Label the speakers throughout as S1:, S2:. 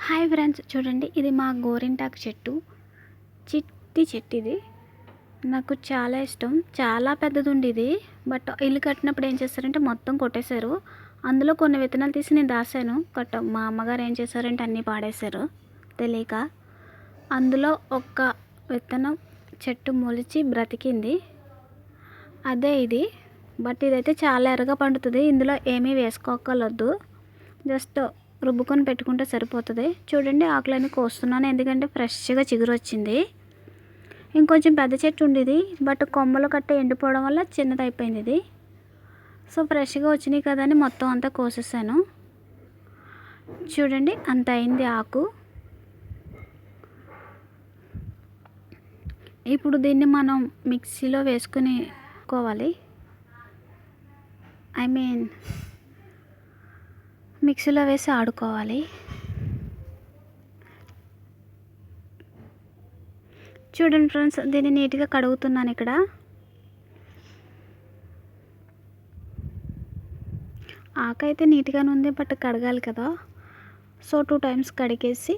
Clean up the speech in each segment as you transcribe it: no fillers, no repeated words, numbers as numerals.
S1: Hi friends, చూడండి ఇది మా గోరింటాకు చెట్టు. చిట్టి చెట్టు ఇది. నాకు చాలా ఇష్టం. చాలా పెద్దది ఉంది ఇది. బట్ ఇల్లు కట్టినప్పుడు ఏం చేశారంటే మొత్తం కొట్టేశారు. అందులో కొన్ని విత్తనాలు తీసి నేను దాచాను. మా అమ్మగారు ఏం చేశారంటే అన్నీ పాడేశారు తెలియక. అందులో ఒక్క విత్తనం చెట్టు మొలిచి బ్రతికింది. అదే ఇది. బట్ ఇదైతే చాలా ఎర్రగా పండుతుంది. ఇందులో ఏమీ వేసుకోకలొద్దు. జస్ట్ రుబ్బుకొని పెట్టుకుంటే సరిపోతుంది. చూడండి ఆకులన్నీ కోస్తున్నాను, ఎందుకంటే ఫ్రెష్గా చిగురు వచ్చింది. ఇంకొంచెం పెద్ద చెట్టు ఉండేది, బట్ కొమ్మలు కట్ట ఎండిపోవడం వల్ల చిన్నది అయిపోయింది ఇది. సో ఫ్రెష్గా వచ్చినాయి కదా అని మొత్తం అంతా కోసేసాను. చూడండి అంత అయింది ఆకు. ఇప్పుడు దీన్ని మనం మిక్సీలో వేసుకుని మిక్సీలో వేసి ఆడుకోవాలి. చూడండి ఫ్రెండ్స్, దీన్ని నీట్గా కడుగుతున్నాను. ఇక్కడ ఆకైతే నీట్గానే ఉంది, బట్ కడగాలి కదా. సో 2 టైమ్స్ కడిగేసి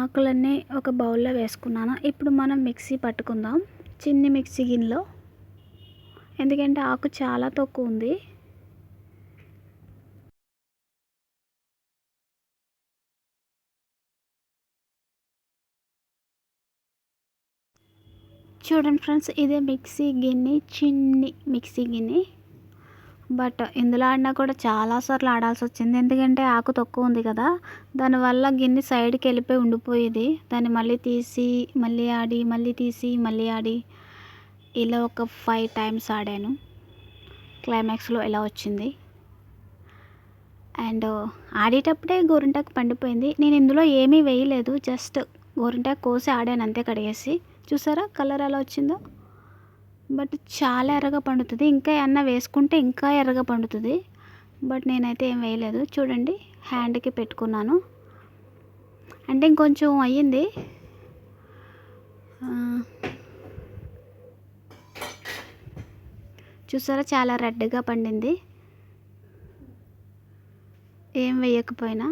S1: ఆకులన్నీ ఒక బౌల్లో వేసుకున్నాను. ఇప్పుడు మనం మిక్సీ పట్టుకుందాం చిన్ని మిక్సీ గిన్నెలో, ఎందుకంటే ఆకు చాలా తక్కువ ఉంది. చూడండి ఫ్రెండ్స్, ఇదే మిక్సీ గిన్నె, చిన్ని మిక్సీ గిన్నె. బట్ ఇందులో ఆడినా కూడా చాలాసార్లు ఆడాల్సి వచ్చింది, ఎందుకంటే ఆకు తక్కువ ఉంది కదా. దానివల్ల గిన్నె సైడ్కి వెళ్ళిపోయి ఉండిపోయేది. దాన్ని మళ్ళీ తీసి మళ్ళీ ఆడి, మళ్ళీ తీసి మళ్ళీ ఆడి, ఇలా ఒక 5 టైమ్స్ ఆడాను. క్లైమాక్స్లో ఇలా వచ్చింది. అండ్ ఆడేటప్పుడే గోరింటాకు పండిపోయింది. నేను ఇందులో ఏమీ వేయలేదు, జస్ట్ గోరింటాకు కోసి ఆడాను అంతే కడిగేసి. చూసారా కలర్ ఎలా వచ్చిందో. బట్ చాలా ఎర్రగా పండుతుంది. ఇంకా ఏమన్నా వేసుకుంటే ఇంకా ఎర్రగా పండుతుంది. బట్ నేనైతే ఏం వేయలేదు. చూడండి హ్యాండ్కి పెట్టుకున్నాను, అంటే ఇంకొంచెం అయ్యింది. చూసారా చాలా రెడ్గా పండింది ఏం వేయకపోయినా.